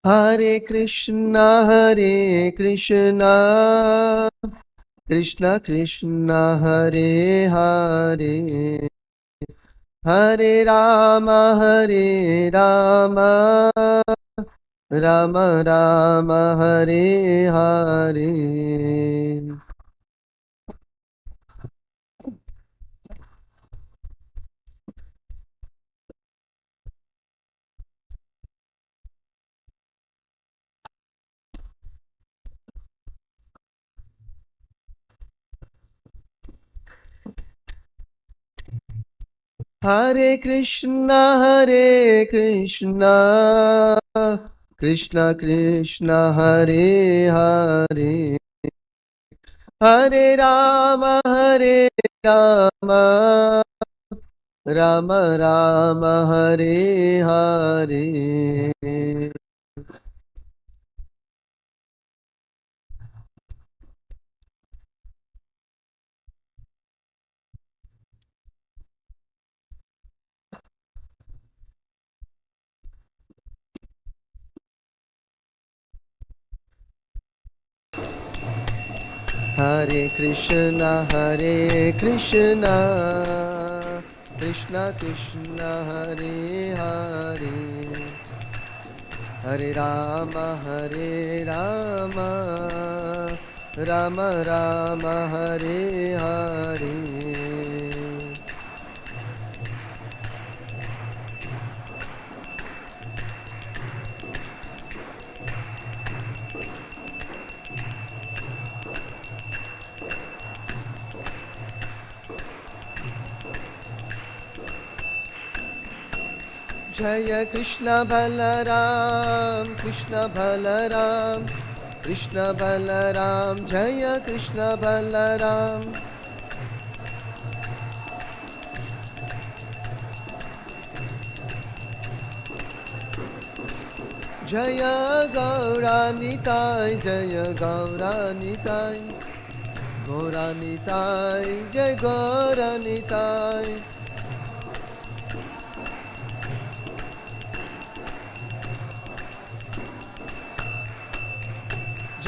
Hare Krishna, Krishna Krishna, Hare Hare, Hare Rama, Rama Rama, Hare Hare. Hare Krishna, Krishna Krishna, Hare Hare, Hare Rama, Rama Rama, Hare Hare. Hare Krishna, Krishna Krishna, Hare Hare, Hare Rama, Rama Rama, Hare Hare. Jaya Krishna Balaram, Krishna Balaram, Krishna Balaram, Jaya Krishna Balaram. Jaya Gauranitai, Jaya Gauranitai, Gauranitai, Jaya Gauranitai.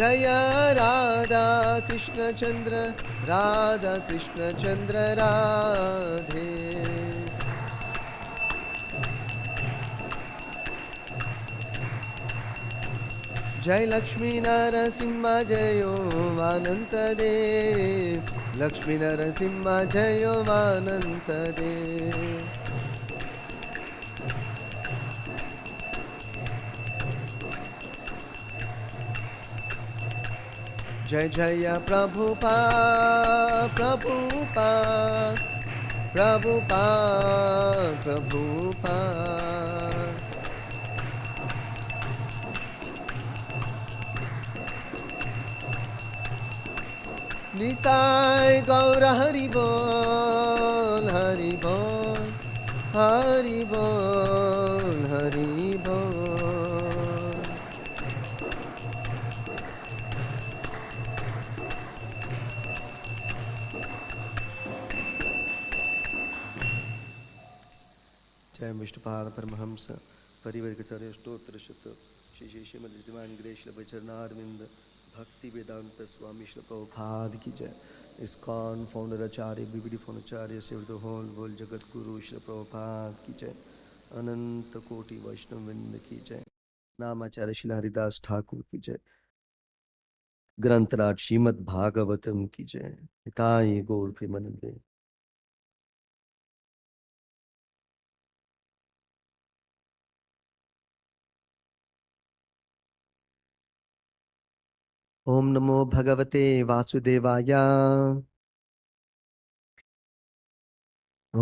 Jaya Radha Krishna Chandra, Radha Krishna Chandra Radhe. Jai Lakshmi Narasimha Jayo Anantadev, Lakshmi Narasimha Jayo Anantadev. Jai Jaya Prabhupada, Prabhupada, Prabhupada, Prabhupada. Nitai Gaura Hari Bol, Hari Bol, Hari Bol, Hari Bol. जय विष्णुपाद परमहंस परिवर्गचार्य स्तोत्र शत श्री श्रीमद दिव्यान ग्रेश चरणारविंद भक्ति वेदांत स्वामी श्री प्रभुपाद की जय। ISKCON फाउंडर आचार्य बीबीडी फाउंडर आचार्य सेव द होल वर्ल्ड जगत गुरु श्री प्रभुपाद की जय। अनंत कोटि वैष्णव वृंद की जय। नामाचार्य श्री हरिदास ठाकुर की जय। ग्रंथराज श्रीमद् भागवतम की जय। हिताय गौर प्रेमानंदे। ओम नमो भगवते वासुदेवाय।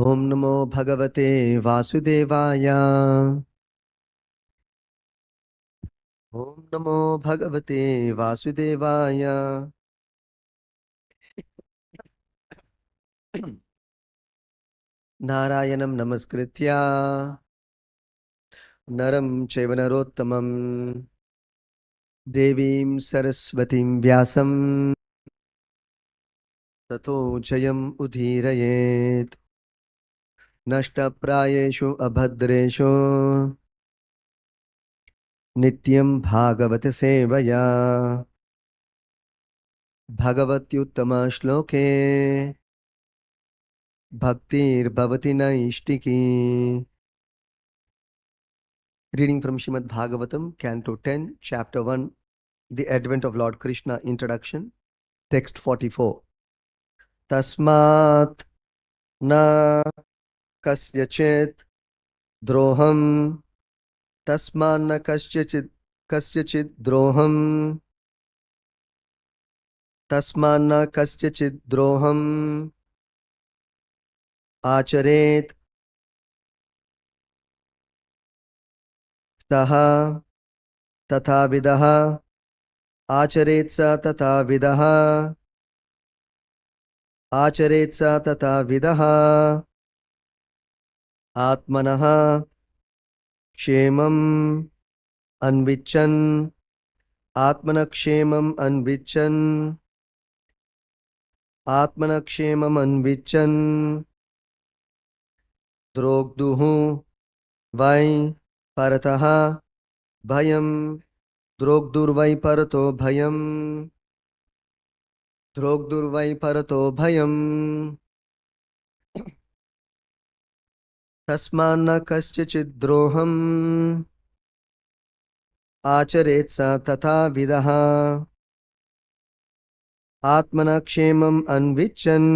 ओम नमो भगवते वासुदेवाय। ओम नमो भगवते वासुदेवाय। नारायणं नमस्कृत्य नरं चैव नरोत्तमं देवीं सरस्वतीं व्यासं ततो जयम् उदीरयेत्। नष्टप्रायेषु अभद्रेषु Nityam Bhagavata Sevaya Bhagavatyuttama Shloke Bhaktir Bhavati Naishtiki. Reading from Srimad Bhagavatam, Canto 10, Chapter 1, The Advent of Lord Krishna, Introduction, Text 44. Tasmat na kasyachit droham tasman na kasyachit droham tasman na kasyachit droham acharet saha तथा विदः आचरेत् स तथा विदः आचरेत् स तथा विदः आत्मनः क्षेमम् अन्विच्छन् आत्मनक्षेमम् अन्विच्छन् आत्मनक्षेमम् अन्विच्छन् द्रोग्दुः वै परतः भयम् द्रोग्दुर्वै परतो भयम् द्रोग्दुर्वै परतो भयम् तस्मान्न कस्यचित् द्रोहम् आचरेत् स तथा विदः आत्मनक्षेमम् अन्विच्छन्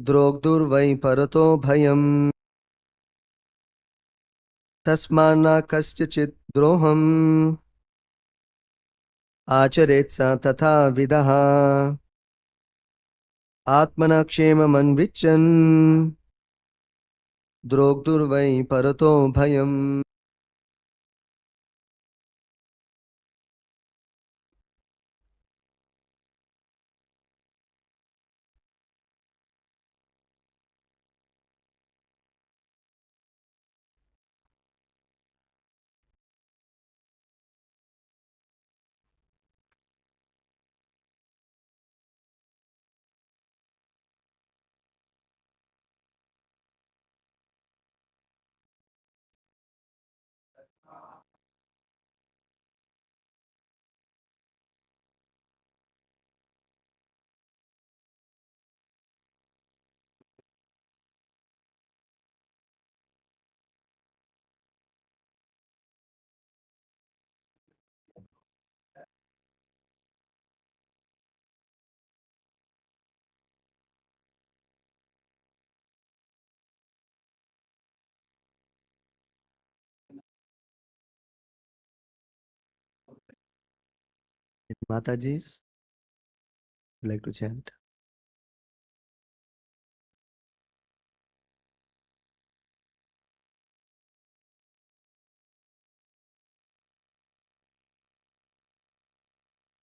द्रोग्दुर्वै परतो भयम् तस्मान्न कस्यचित् द्रोहम् आचरेत् स तथा विदः आत्मनक्षेममन्विच्छन् द्रोग्दुर्वै परतो भयम्. Mataji's like to chant.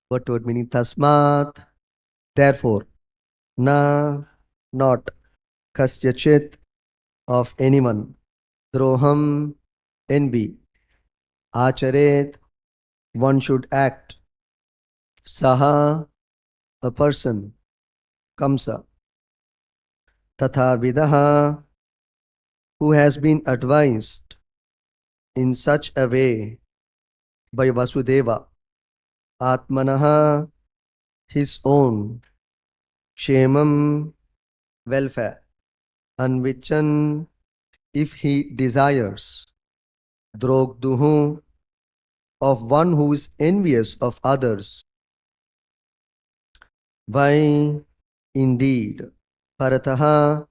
What word meaning? Tasmat, therefore, na, not, kasyachit, of anyone, droham, envy, acharet, one should act, saha, a person, kamsa, tatha vidaha, who has been advised in such a way by Vasudeva, Atmanaha, his own, Kshemam, welfare, Anvichan, if he desires, Drogduhu, of one who is envious of others. Why, indeed, Parataha,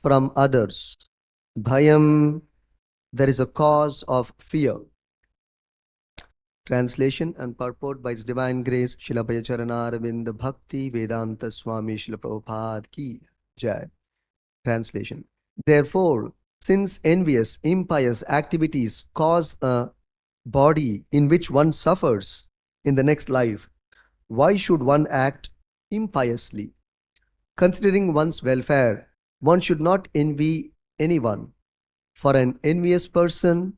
from others, Bhayam, there is a cause of fear. Translation and purport by His Divine Grace, Srila Bhayacharana Arvind Bhakti Vedanta Swami Srila Prabhupada Ki Jai. Translation. Therefore, since envious, impious activities cause a body in which one suffers in the next life, why should one act impiously? Considering one's welfare, one should not envy anyone, for an envious person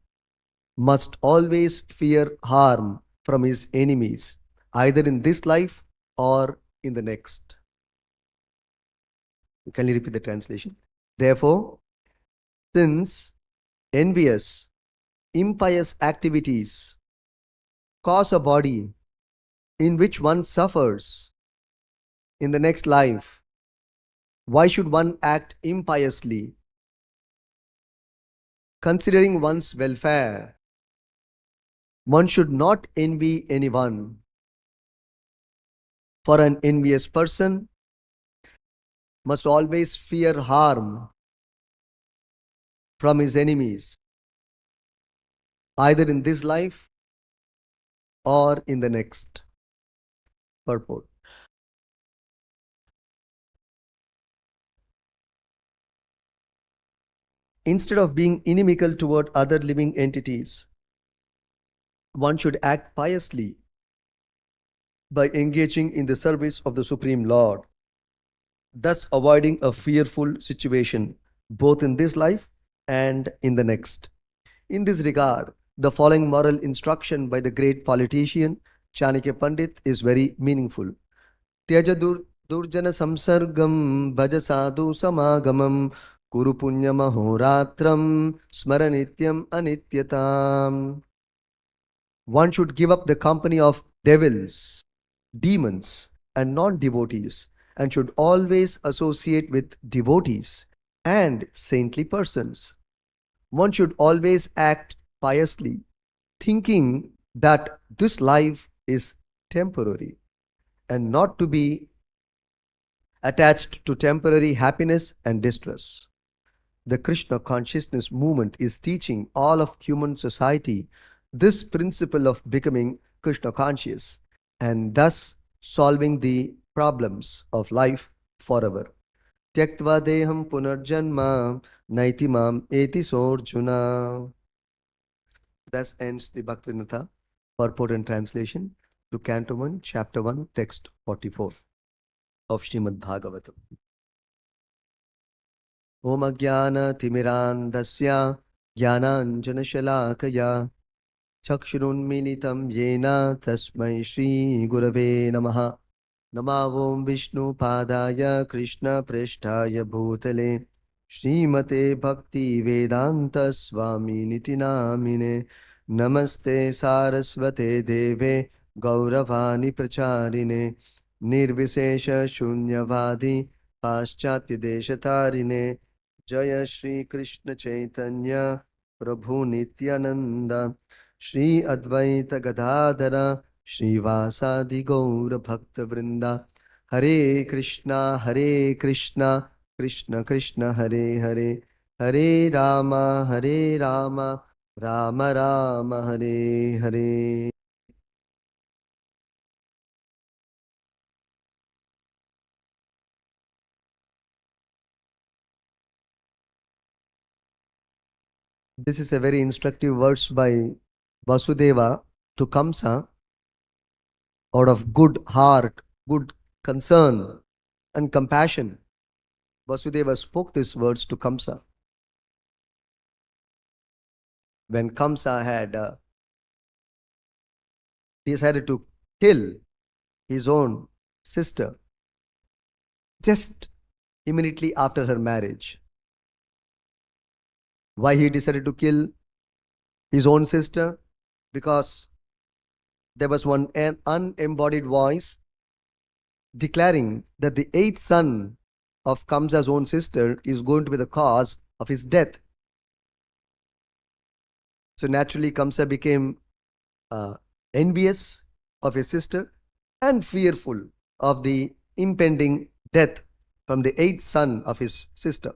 must always fear harm from his enemies, either in this life or in the next. Can you repeat the translation? Therefore, since envious, impious activities cause a body in which one suffers in the next life, why should one act impiously? Considering one's welfare, one should not envy anyone. For an envious person must always fear harm from his enemies, either in this life or in the next. Purport. Instead of being inimical toward other living entities, one should act piously by engaging in the service of the Supreme Lord, thus avoiding a fearful situation both in this life and in the next. In this regard, the following moral instruction by the great politician Chanakya Pandit is very meaningful. Tyaja durjana samsargam bhaja sadhu samagamam kuru punya mahoratram smaranityam anityatam. One should give up the company of devils, demons, and non-devotees, and should always associate with devotees and saintly persons. One should always act piously, thinking that this life is temporary and not to be attached to temporary happiness and distress. The Krishna consciousness movement is teaching all of human society this principle of becoming Krishna conscious and thus solving the problems of life forever. Tyaktva deham punarjanma naiti mam eti sorjuna. Thus ends the Bhaktivinoda purport and translation to Canto 1, Chapter 1, Text 44 of Srimad Bhagavatam. Om Ajnana Timirandasya Jnananjana Shalakaya Chakshurunmilitam Yena Tasmai Shri Gurave Namaha Namavom Vishnu Padaya Krishna Preshtaya Bhutale Srimate Bhakti Vedanta Swami Niti Namine Namaste Saraswate Deve Gauravani Pracharine Nirvisesha Shunyavadi Paschatya Deshatarine Jaya Shri Krishna Chaitanya Prabhu Nityananda Shri Advaita Gadadara Srivasadi Gaura Bhakta Vrinda Hare Krishna Krishna Krishna Hare Hare Hare Rama Rama Rama Hare Hare. This is a very instructive verse by Vasudeva to Kamsa out of good heart, good concern and compassion. Vasudeva spoke these words to Kamsa. When Kamsa had decided to kill his own sister just immediately after her marriage. Why he decided to kill his own sister? Because there was one unembodied voice declaring that the eighth son of Kamsa's own sister is going to be the cause of his death. So naturally Kamsa became envious of his sister and fearful of the impending death from the eighth son of his sister.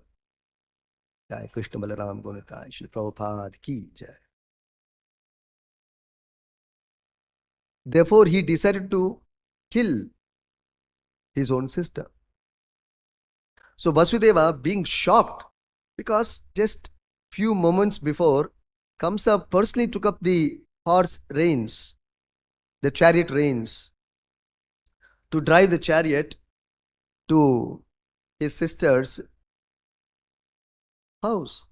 Jai Krishna Balaram Gunata Shri Prabhupada Ki Jai. Therefore, he decided to kill his own sister. So Vasudeva, being shocked, because just few moments before, Kamsa personally took up the horse reins, the chariot reins, to drive the chariot to his sister's house,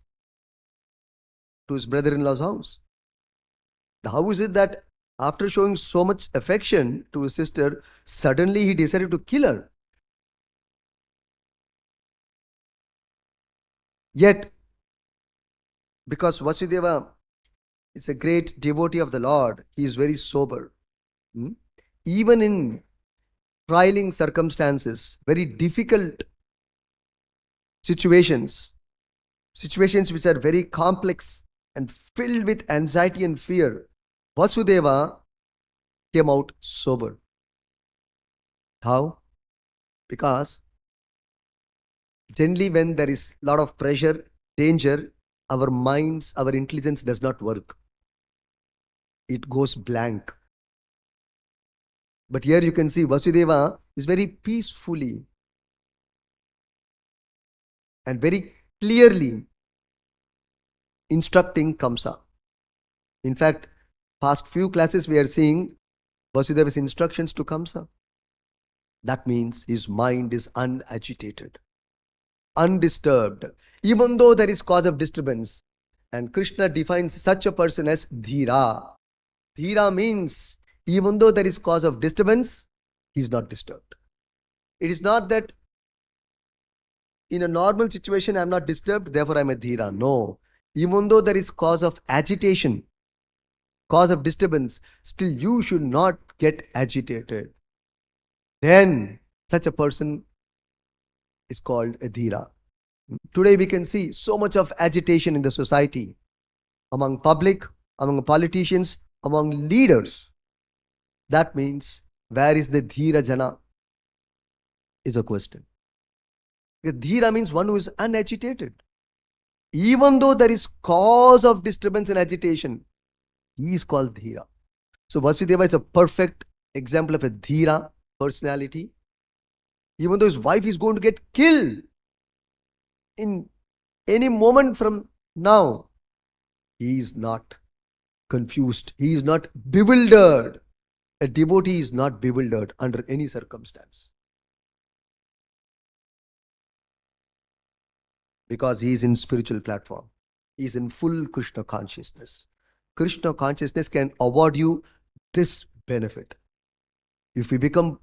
to his brother-in-law's house. How is it that after showing so much affection to his sister, suddenly he decided to kill her? Yet, because Vasudeva It's a great devotee of the Lord. He is very sober. Hmm? Even in trialing circumstances, very difficult situations, situations which are very complex and filled with anxiety and fear, Vasudeva came out sober. How? Because generally when there is a lot of pressure, danger, our minds, our intelligence does not work. It goes blank. But here you can see Vasudeva is very peacefully and very clearly instructing Kamsa. In fact, past few classes we are seeing Vasudeva's instructions to Kamsa. That means his mind is unagitated, undisturbed, even though there is cause of disturbance. And Krishna defines such a person as Dhira. Dhira means even though there is cause of disturbance, he is not disturbed. It is not that in a normal situation I am not disturbed, therefore I am a Dhira. No. Even though there is cause of agitation, cause of disturbance, still you should not get agitated. Then such a person is called a Dhira. Today we can see so much of agitation in the society, among public, among politicians, among leaders. That means, where is the Dhira Jana? Is a question. Because Dhira means one who is unagitated. Even though there is cause of disturbance and agitation, he is called Dhira. So Vasudeva is a perfect example of a Dhira personality. Even though his wife is going to get killed in any moment from now, he is not confused. He is not bewildered. A devotee is not bewildered under any circumstance. Because he is in spiritual platform. He is in full Krishna consciousness. Krishna consciousness can award you this benefit. If you become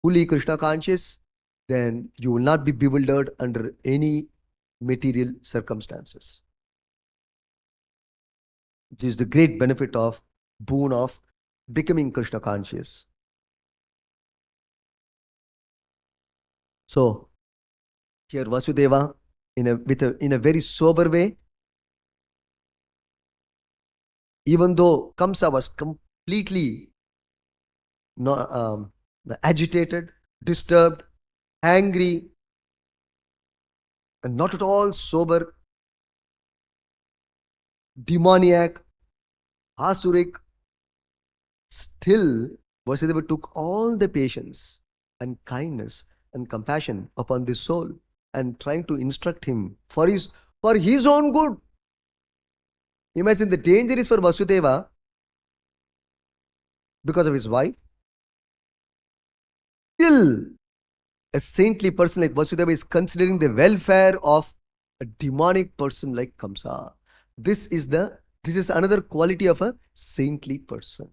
fully Krishna conscious, then you will not be bewildered under any material circumstances. This is the great benefit of boon of becoming Krishna conscious. So here Vasudeva, in a very sober way, even though Kamsa was completely agitated, disturbed, angry, and not at all sober, demoniac, asuric, still Vasudeva took all the patience and kindness and compassion upon this soul and trying to instruct him for his own good. Imagine the danger is for Vasudeva because of his wife. Still, a saintly person like Vasudeva is considering the welfare of a demonic person like Kamsa. This is another quality of a saintly person.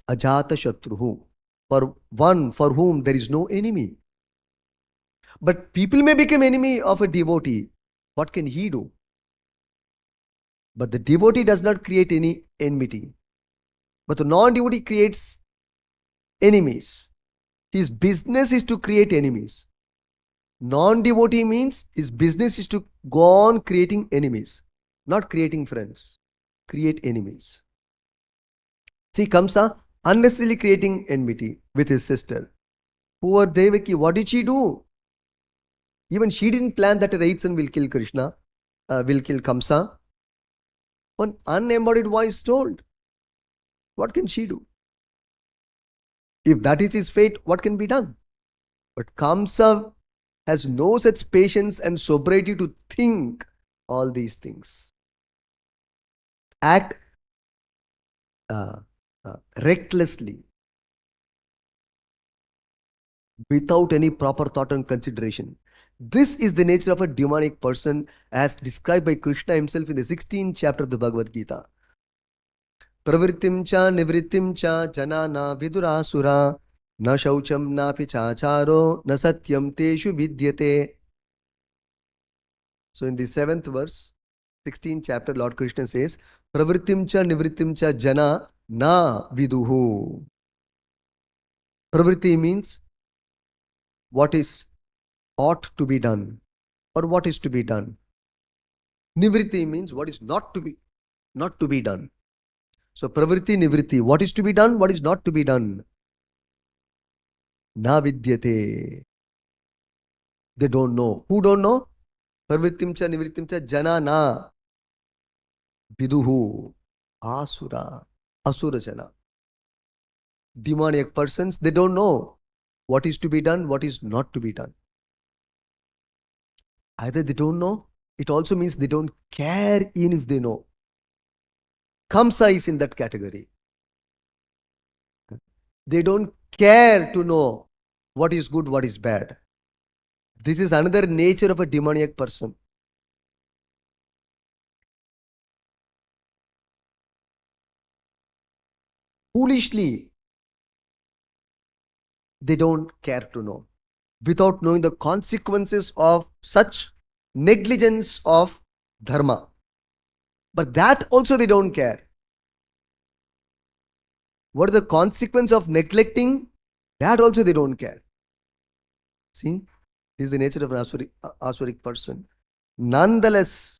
Ajata Shatruhu, for one for whom there is no enemy. But people may become enemy of a devotee. What can he do? But the devotee does not create any enmity. But the non-devotee creates enemies. His business is to create enemies. Non-devotee means his business is to go on creating enemies, not creating friends. Create enemies. See, Kamsa unnecessarily creating enmity with his sister. Poor Devaki, what did she do? Even she didn't plan that her eighth son will kill Krishna, will kill Kamsa. One unembodied voice told. What can she do? If that is his fate, what can be done? But Kamsa has no such patience and sobriety to think all these things. Act recklessly, without any proper thought and consideration. This is the nature of a demonic person as described by Krishna himself in the 16th chapter of the Bhagavad Gita. Pravrittim cha nivrittim cha janana vidurasura na shaucham na pichacharo na satyam teshu vidyate. So in the 7th verse, 16th chapter, Lord Krishna says, Pravrittim cha nivrittim cha jana na viduhu. Pravritti means what is ought to be done or what is to be done. Nivritti means what is not to be done. So pravritti, nivritti, what is to be done, what is not to be done. Na vidyate. They don't know. Who don't know? Pravrittim cha nivrittim cha jana na viduhu. Asura. Asura jana. Demoniac persons, they don't know what is to be done, what is not to be done. Either they don't know, it also means they don't care even if they know. Kamsa is in that category. They don't care to know what is good, what is bad. This is another nature of a demoniac person. Foolishly, they don't care to know, without knowing the consequences of such negligence of dharma. But that also they don't care. What are the consequences of neglecting? That also they don't care. See, this is the nature of an asuric person. Nonetheless,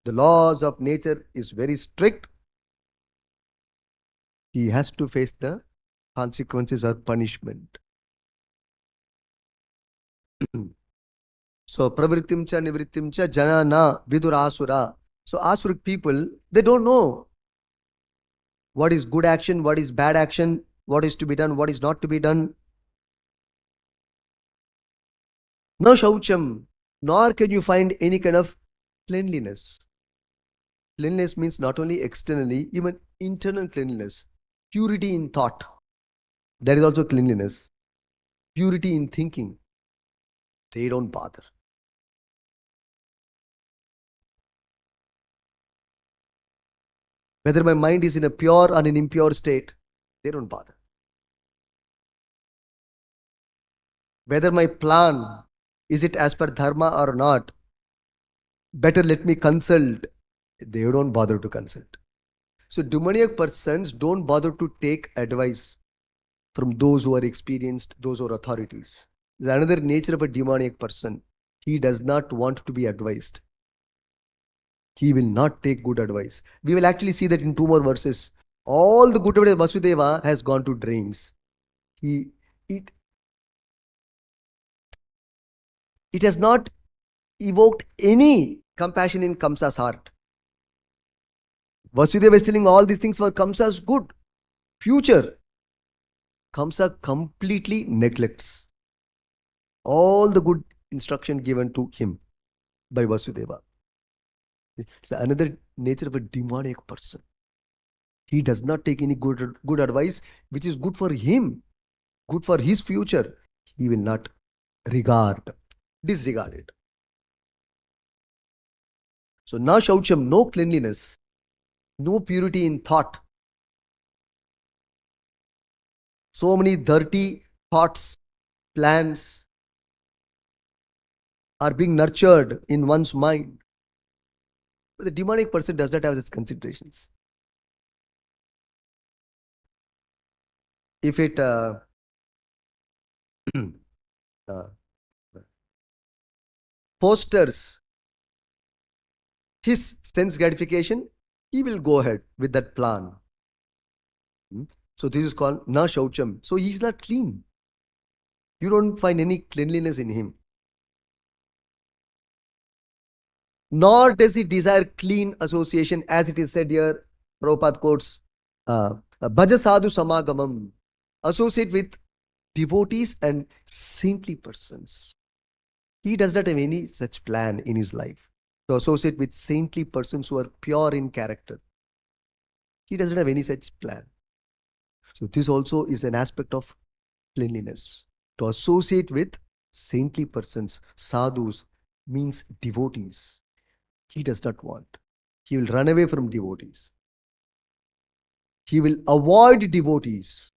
the laws of nature is very strict. He has to face the consequences or punishment. So, pravrittim cha nivrittim cha jana na vidurasura. So, asuric people, they don't know what is good action, what is bad action, what is to be done, what is not to be done. No shaucham, nor can you find any kind of cleanliness. Cleanliness means not only externally, even internal cleanliness. Purity in thought. There is also cleanliness. Purity in thinking. They don't bother. Whether my mind is in a pure or an impure state, they don't bother. Whether my plan, is it as per dharma or not, better let me consult. They don't bother to consult. So demoniac persons don't bother to take advice from those who are experienced, those who are authorities. There's another nature of a demoniac person. He does not want to be advised. He will not take good advice. We will actually see that in 2 more verses. All the good advice Vasudeva has gone to drains. It has not evoked any compassion in Kamsa's heart. Vasudeva is telling all these things for Kamsa's good future. Kamsa completely neglects all the good instruction given to him by Vasudeva. It's another nature of a demoniac person. He does not take any good advice which is good for him, good for his future. He will not disregard it. So na shaucham, no cleanliness, no purity in thought. So many dirty thoughts, plans are being nurtured in one's mind. But the demonic person does not have such considerations. If it fosters his sense gratification, he will go ahead with that plan. So this is called na shaucham. So he is not clean. You don't find any cleanliness in him. Nor does he desire clean association, as it is said here. Prabhupada quotes, Bhaja sadhu samagamam. Associate with devotees and saintly persons. He does not have any such plan in his life to associate with saintly persons who are pure in character. He doesn't have any such plan. So this also is an aspect of cleanliness. To associate with saintly persons, sadhus, means devotees. He does not want. He will run away from devotees. He will avoid devotees.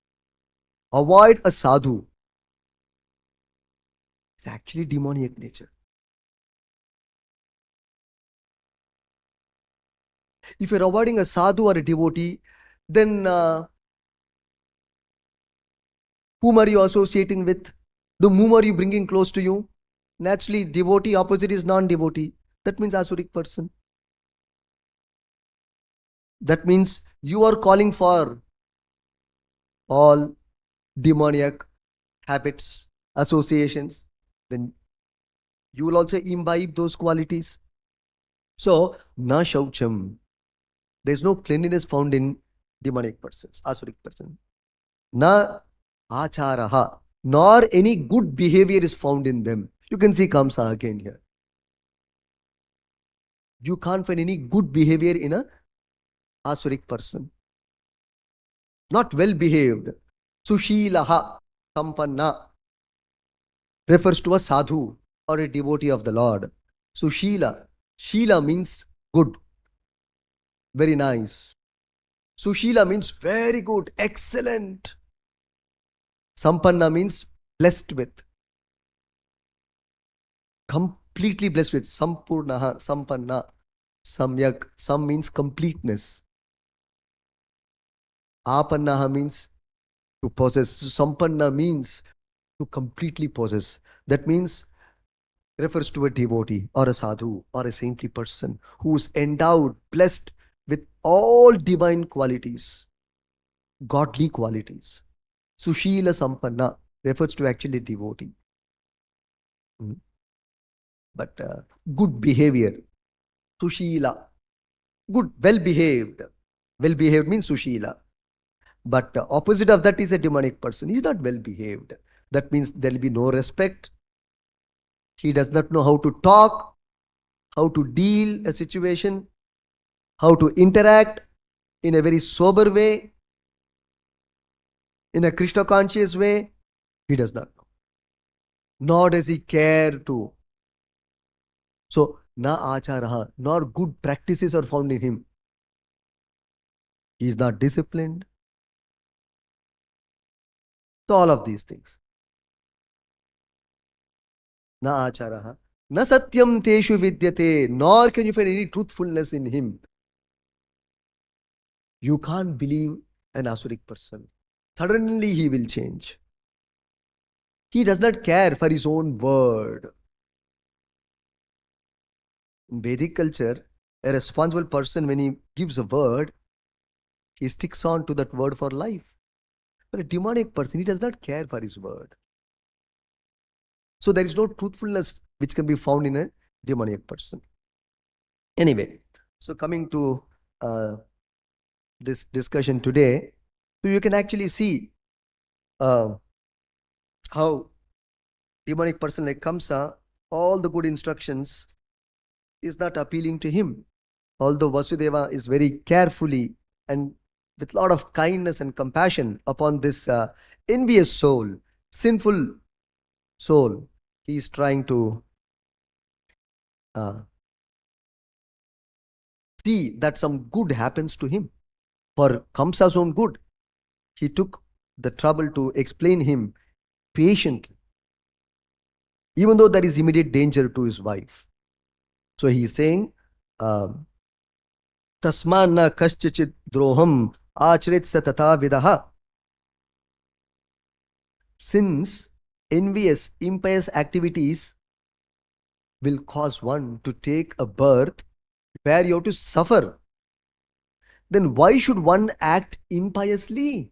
Avoid a sadhu. It's actually demoniac, nature. If you're avoiding a sadhu or a devotee, then whom are you associating with? Whom are you bringing close to you? Naturally, devotee opposite is non-devotee. That means asuric person. That means you are calling for all demoniac habits, associations. Then you will also imbibe those qualities. So, na shaucham. There is no cleanliness found in demonic persons, asuric person. Na acharaha. Nor any good behavior is found in them. You can see Kamsa again here. You can't find any good behavior in a asuric person. Not well behaved. Sushilaha sampanna refers to a sadhu or a devotee of the Lord. Sushila. Shila means good. Very nice. Sushila means very good, excellent. Sampanna means blessed with. Completely blessed with. Sampurnaha, sampanna, samyak. Sam means completeness. Apannaha means to possess. Sampanna means to completely possess. That means refers to a devotee or a sadhu or a saintly person who is endowed, blessed with all divine qualities, godly qualities. Sushila Sampanna refers to actually devotee. But good behavior. Sushila. Good, well behaved. Well behaved means Sushila. But opposite of that is a demonic person. He is not well behaved. That means there will be no respect. He does not know how to talk, how to deal a situation, how to interact in a very sober way, in a Krishna conscious way. He does not know. Nor does he care to. So, na acharaha, nor good practices are found in him. He is not disciplined. So, all of these things. Na acharaha. Na satyam teshu vidyate, nor can you find any truthfulness in him. You can't believe an asuric person. Suddenly he will change. He does not care for his own word. In Vedic culture, a responsible person, when he gives a word, he sticks on to that word for life. But a demonic person, he does not care for his word. So there is no truthfulness which can be found in a demonic person. Anyway, so coming to this discussion today, so you can actually see how demonic person like Kamsa, all the good instructions is not appealing to him. Although Vasudeva is very carefully and with a lot of kindness and compassion upon this envious soul, sinful soul, he is trying to see that some good happens to him. For Kamsa's own good, he took the trouble to explain him patiently, even though there is immediate danger to his wife. So he is saying, Tasma na kaschachit droham achrit satata vidaha. Since envious, impious activities will cause one to take a birth where you have to suffer, then why should one act impiously?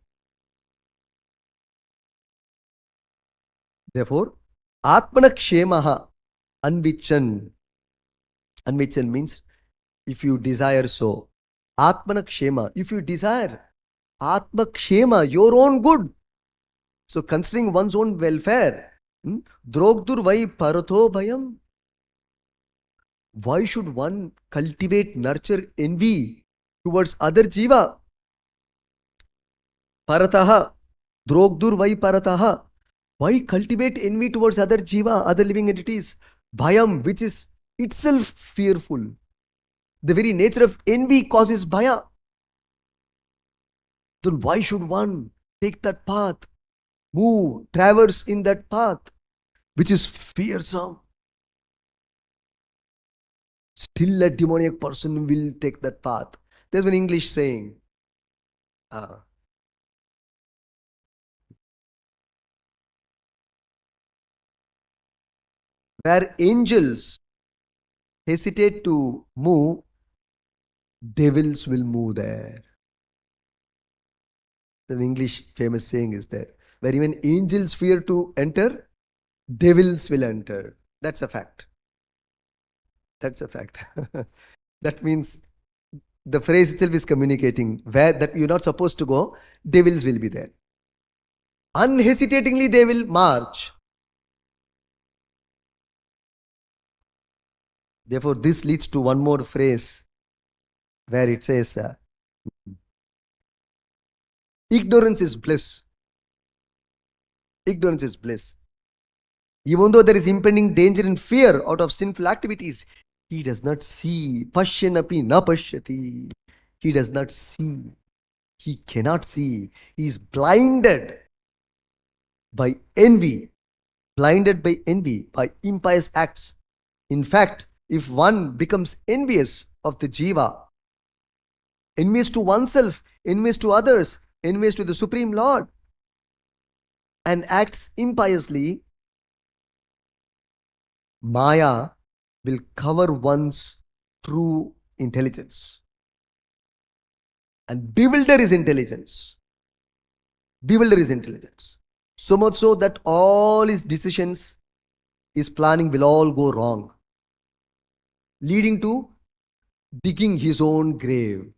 Therefore, Atmanakshemaha Anvichan. Anvichan means if you desire so. Atmanakshema, if you desire. Atmakshema, your own good. So considering one's own welfare. Drogdur vai paratho bhayam. Why should one cultivate, nurture envy towards other jiva? Parataha. Drogdur vai parataha. Why cultivate envy towards other jiva, other living entities? Bhayam, which is itself fearful. The very nature of envy causes bhaya. Then why should one take that path, move, traverse in that path, which is fearsome? Still a demoniac person will take that path. There's an English saying, where angels hesitate to move, devils will move there. The English famous saying is there, where even angels fear to enter, devils will enter. That's a fact. That's a fact. That means the phrase itself is communicating where that you're not supposed to go, devils will be there. Unhesitatingly, they will march. Therefore, this leads to one more phrase where it says, ignorance is bliss. Ignorance is bliss. Even though there is impending danger and fear out of sinful activities, he does not see. Pashyanapi na pashyati. He does not see. He cannot see. He is blinded by envy. Blinded by envy, by impious acts. In fact, if one becomes envious of the jiva, envious to oneself, envious to others, envious to the Supreme Lord, and acts impiously, Maya will cover one's true intelligence and bewilder his intelligence. Bewilder his intelligence. So much so that all his decisions, his planning will all go wrong, leading to digging his own grave.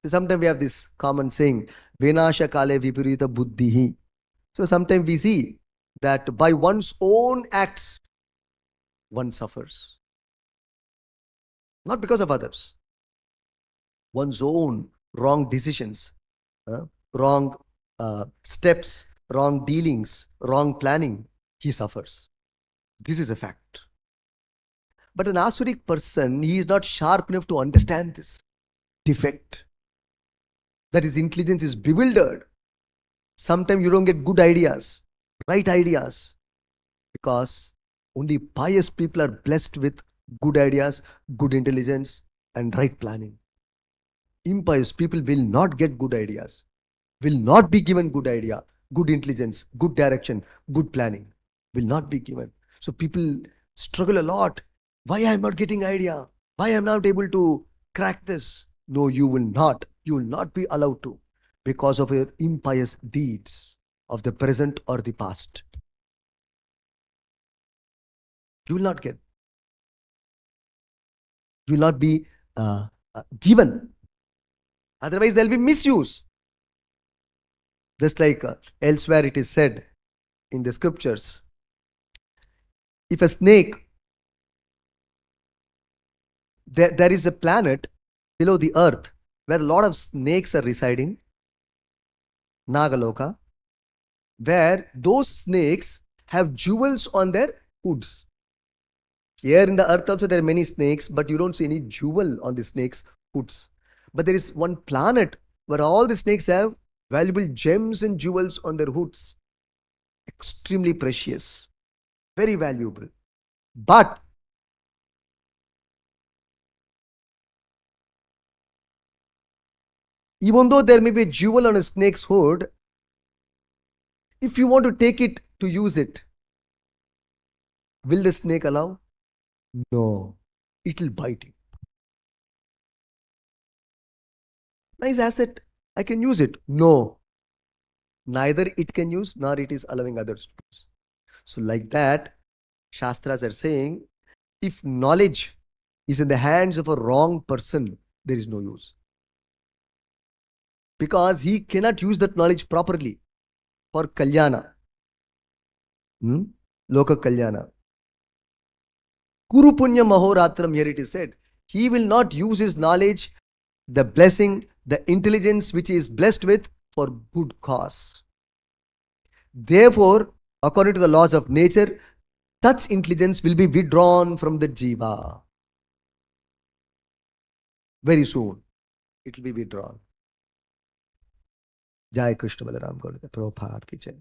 So sometimes we have this common saying, Venasha kale vipurita buddhihi. So sometimes we see that by one's own acts, one suffers. Not because of others. One's own wrong decisions, wrong steps, wrong dealings, wrong planning, he suffers. This is a fact. But an asuric person, he is not sharp enough to understand this defect. That his intelligence is bewildered. Sometimes you don't get good ideas, right ideas, because only pious people are blessed with good ideas, good intelligence, and right planning. Impious people will not get good ideas, will not be given good idea, good intelligence, good direction, good planning, will not be given. So people struggle a lot. Why I am not getting idea? Why I am not able to crack this? No, you will not. You will not be allowed to, because of your impious deeds of the present or the past. You will not get. You will not be given. Otherwise, there will be misuse. Just like elsewhere it is said in the scriptures, if a snake, there is a planet below the earth where a lot of snakes are residing, Nagaloka, where those snakes have jewels on their hoods. Here in the earth also there are many snakes, but you don't see any jewel on the snakes' hoods. But there is one planet where all the snakes have valuable gems and jewels on their hoods. Extremely precious, very valuable. But even though there may be a jewel on a snake's hood, if you want to take it to use it, will the snake allow? No, it will bite you. Nice asset, I can use it. No, neither it can use nor it is allowing others to use. So like that, Shastras are saying, if knowledge is in the hands of a wrong person, there is no use. Because he cannot use that knowledge properly for Kalyana. Loka Kalyana. Kuru Punya Mahoratram, here it is said, he will not use his knowledge, the blessing, the intelligence which he is blessed with, for good cause. Therefore, according to the laws of nature, such intelligence will be withdrawn from the jiva. Very soon, it will be withdrawn. Jai Krishna Balaram Gauranga Prabhupada ki jai.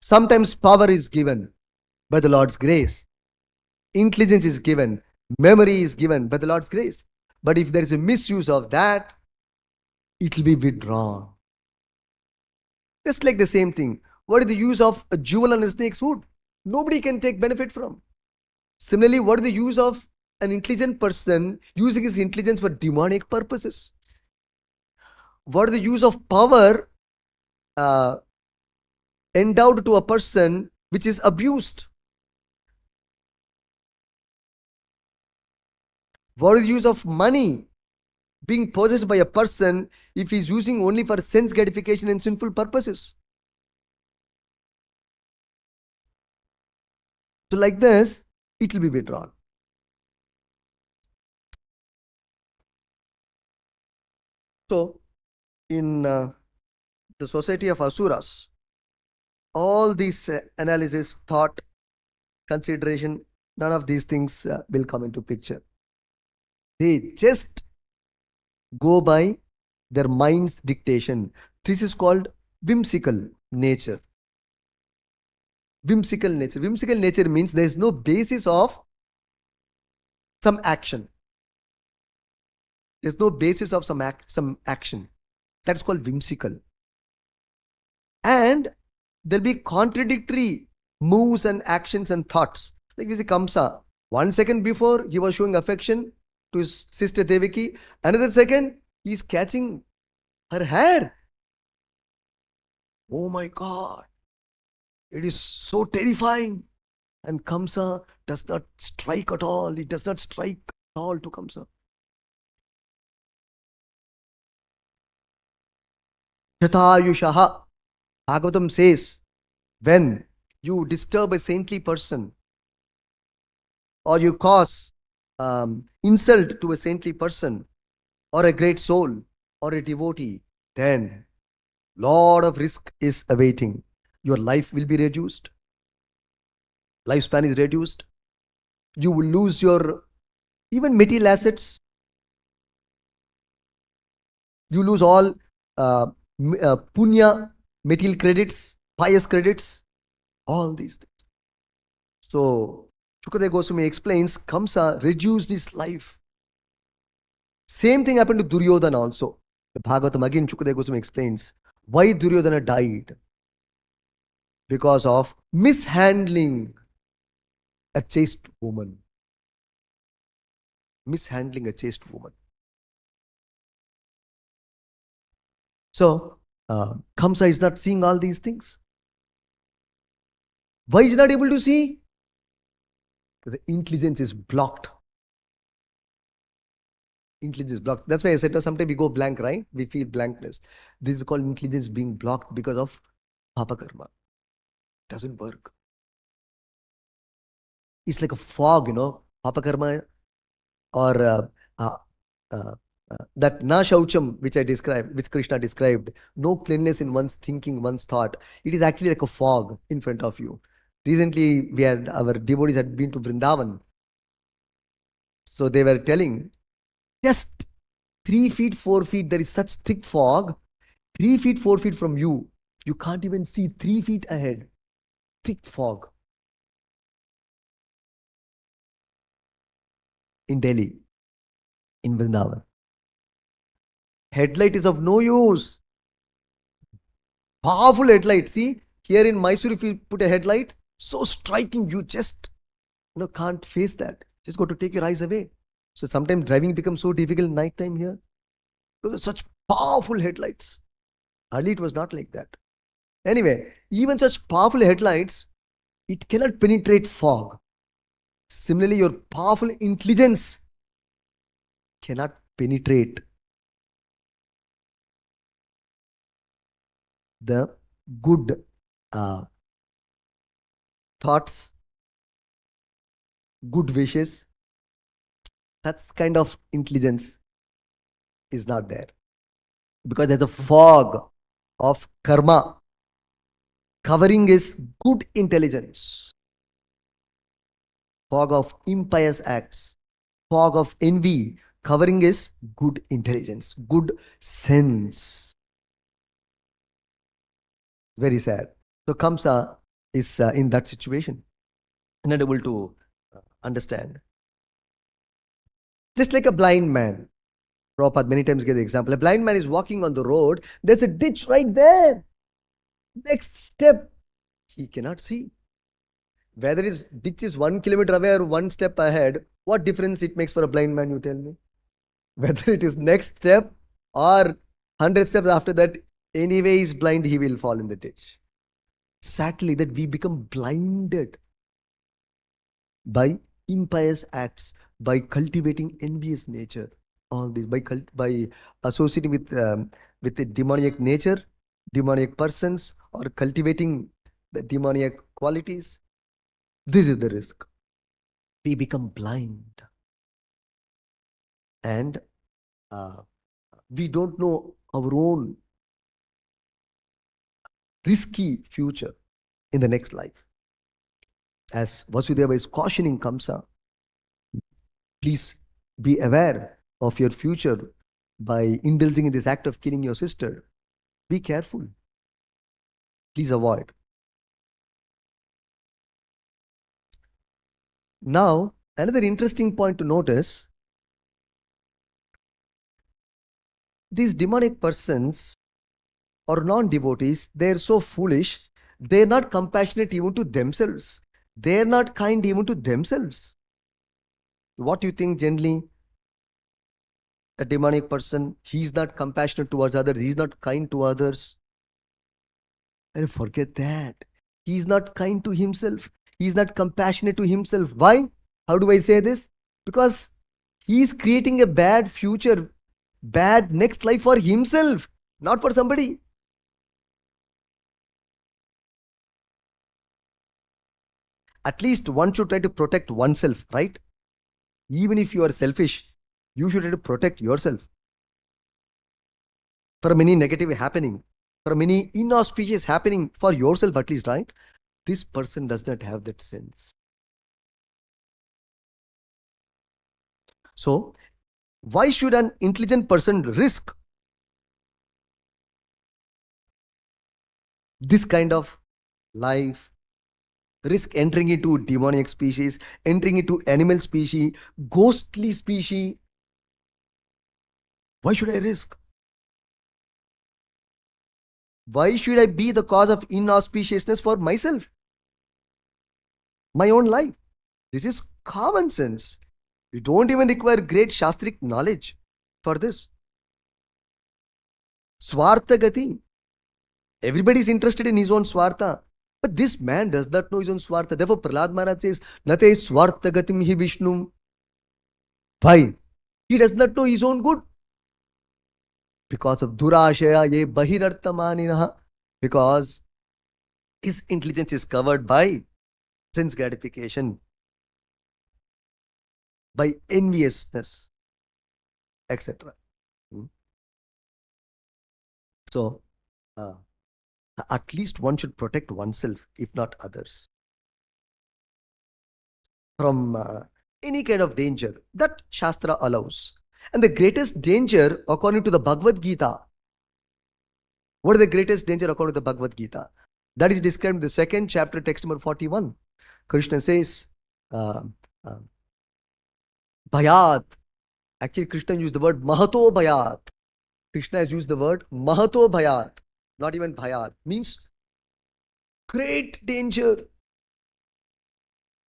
Sometimes power is given by the Lord's grace. Intelligence is given. Memory is given by the Lord's grace. But if there is a misuse of that, it will be withdrawn. Just like the same thing. What is the use of a jewel on a snake's foot? Nobody can take benefit from. Similarly, what is the use of an intelligent person using his intelligence for demonic purposes? What is the use of power endowed to a person which is abused? What is the use of money being possessed by a person if he is using only for sense gratification and sinful purposes? So like this, it will be withdrawn. So in the society of Asuras, all these analysis, thought, consideration, none of these things will come into picture. They just go by their mind's dictation. This is called whimsical nature. Whimsical nature. Whimsical nature means there is no basis of some action. There's no basis of some action. That's called whimsical. And there'll be contradictory moves and actions and thoughts. Like we see Kamsa. 1 second before, he was showing affection to his sister Devaki. Another second, he's catching her hair. Oh my God. It is so terrifying. And Kamsa does not strike at all. He does not strike at all to Kamsa. Yatayushaha. Bhagavatam says, when you disturb a saintly person or you cause insult to a saintly person or a great soul or a devotee, then lot of risk is awaiting. Your life will be reduced. Lifespan is reduced. You will lose your even material assets. You lose all punya, material credits, pious credits, all these things. So, Shukadeva Goswami explains, Kamsa reduced his life. Same thing happened to Duryodhana also. The Bhagavatam again, Shukadeva Goswami explains why Duryodhana died. Because of mishandling a chaste woman. Mishandling a chaste woman. So, Kamsa is not seeing all these things. Why is he not able to see? The intelligence is blocked. Intelligence is blocked. That's why I said sometimes we go blank, right? We feel blankness. This is called intelligence being blocked because of Papa Karma. It doesn't work. It's like a fog, Papa Karma or that na shaucham, which I described, which Krishna described, no cleanness in one's thinking, one's thought. It is actually like a fog in front of you. Recently, our devotees had been to Vrindavan. So they were telling, just 3 feet, 4 feet, there is such thick fog, 3 feet, 4 feet from you. You can't even see 3 feet ahead. Thick fog. In Delhi, in Vrindavan. Headlight is of no use. Powerful headlight. See, here in Mysore, if you put a headlight, so striking, you just can't face that. Just got to take your eyes away. So sometimes driving becomes so difficult night time here. Because of such powerful headlights. Early it was not like that. Anyway, even such powerful headlights, it cannot penetrate fog. Similarly, your powerful intelligence cannot penetrate the good thoughts, good wishes. That kind of intelligence is not there. Because there's a fog of karma covering his good intelligence. Fog of impious acts. Fog of envy covering his good intelligence, good sense. Very sad. So Kamsa is in that situation, not able to understand. Just like a blind man. Prabhupada many times gave the example. A blind man is walking on the road. There's a ditch right there. Next step, he cannot see. Whether his ditch is 1 kilometer away or 1 step ahead, what difference it makes for a blind man, you tell me? Whether it is next step or 100 steps after that, anyway he's blind, he will fall in the ditch. Sadly, that we become blinded by impious acts, by cultivating envious nature, all this, by associating with the demoniac nature, demoniac persons, or cultivating the demoniac qualities. This is the risk. We become blind. And we don't know our own risky future in the next life. As Vasudeva is cautioning Kamsa, please be aware of your future by indulging in this act of killing your sister. Be careful. Please avoid. Now, another interesting point to notice, these demonic persons or non-devotees, they're so foolish, they're not compassionate even to themselves. They're not kind even to themselves. What do you think generally? A demonic person, he's not compassionate towards others, he's not kind to others. And forget that. He's not kind to himself. He's not compassionate to himself. Why? How do I say this? Because he's creating a bad future, bad next life for himself, not for somebody. At least one should try to protect oneself, right? Even if you are selfish, you should try to protect yourself from any negative happening, from any inauspicious happening for yourself at least, right? This person does not have that sense. So, why should an intelligent person risk this kind of life, risk entering into demonic species, entering into animal species, ghostly species? Why should I risk? Why should I be the cause of inauspiciousness for myself? My own life. This is common sense. You don't even require great Shastric knowledge for this. Swartha gati. Everybody is interested in his own swartha. But this man does not know his own swartha. Therefore, Prahlad Maharaj says, Nate swartha gatim hi Vishnum. Why? He does not know his own good. Because of durashaya ye bahirarthamaninaha. Because his intelligence is covered by sense gratification, by enviousness, etc. So, at least one should protect oneself, if not others, from any kind of danger that Shastra allows. And the greatest danger, according to the Bhagavad Gita, what is the greatest danger according to the Bhagavad Gita? That is described in the second chapter, text number 41. Krishna says, Bhayat. Actually, Krishna used the word Mahato Bhayat. Krishna has used the word Mahato Bhayat, not even Bhayat. Means great danger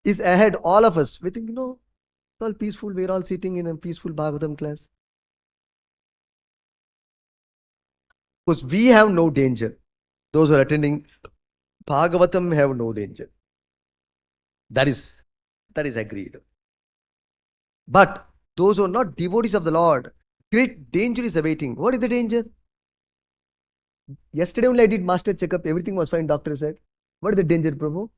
is ahead all of us. We think, it's all peaceful. We're all sitting in a peaceful Bhagavatam class. Because we have no danger. Those who are attending Bhagavatam have no danger. That is agreed. But those who are not devotees of the Lord, great danger is awaiting. What is the danger? Yesterday only I did master checkup. Everything was fine, doctor said. What is the danger, Prabhu?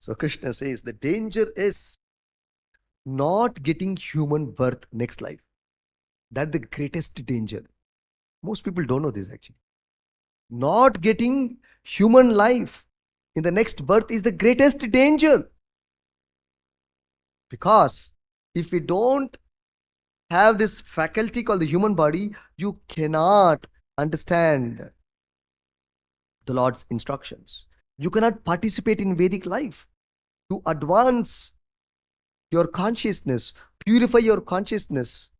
So Krishna says the danger is not getting human birth next life. That's the greatest danger. Most people don't know this actually. Not getting human life in the next birth is the greatest danger. Because if we don't have this faculty called the human body, you cannot understand the Lord's instructions. You cannot participate in Vedic life. To advance your consciousness, purify your consciousness,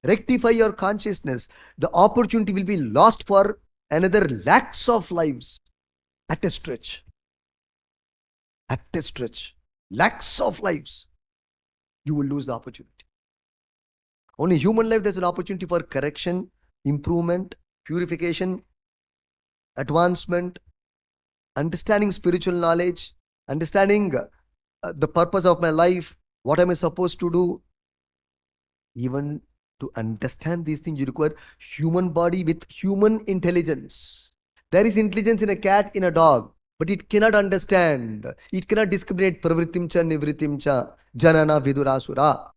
rectify your consciousness, the opportunity will be lost for another lakhs of lives at a stretch. At a stretch. Lakhs of lives. You will lose the opportunity. Only human life, there's an opportunity for correction, improvement, purification, advancement, understanding spiritual knowledge, understanding the purpose of my life, what am I supposed to do. Even to understand these things, you require human body with human intelligence. There is intelligence in a cat, in a dog, but it cannot understand. It cannot discriminate pravritim cha, nivritim cha, janana vidurasura.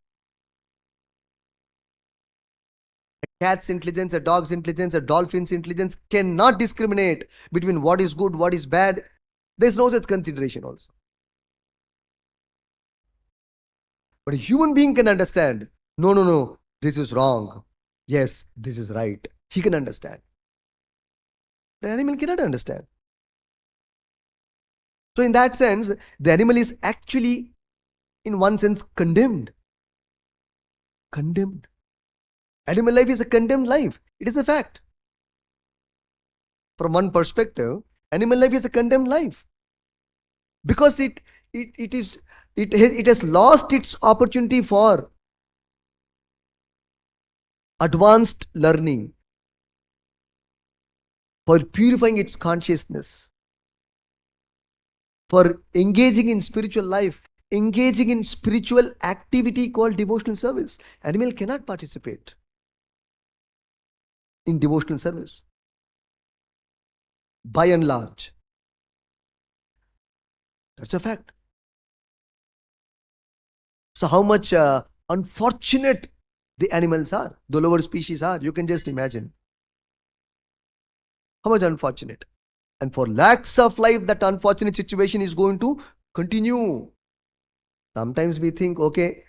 A cat's intelligence, a dog's intelligence, a dolphin's intelligence cannot discriminate between what is good, what is bad. There's no such consideration also. But a human being can understand. No, this is wrong. Yes, this is right. He can understand. The animal cannot understand. So in that sense, the animal is actually, in one sense, condemned. Condemned. Animal life is a condemned life. It is a fact. From one perspective, animal life is a condemned life. Because it has lost its opportunity for advanced learning, for purifying its consciousness, for engaging in spiritual life, engaging in spiritual activity called devotional service. Animal cannot participate in devotional service, by and large. That's a fact. So how much unfortunate the animals are, the lower species are, you can just imagine. How much unfortunate. And for lakhs of life, that unfortunate situation is going to continue. Sometimes we think, okay,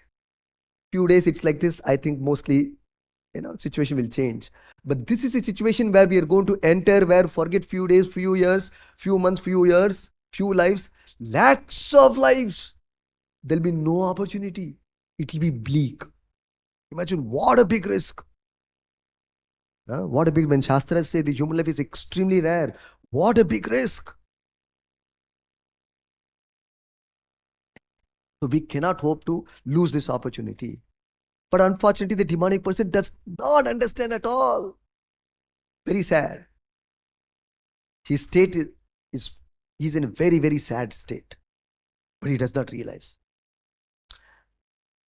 few days it's like this, I think mostly, situation will change. But this is a situation where we are going to enter, where forget few days, few years, few months, few years, few lives, lakhs of lives. There'll be no opportunity. It will be bleak. Imagine what a big risk. When Shastras say the human life is extremely rare, what a big risk. So we cannot hope to lose this opportunity. But unfortunately, the demonic person does not understand at all. Very sad. His state he's in a very, very sad state. But he does not realize.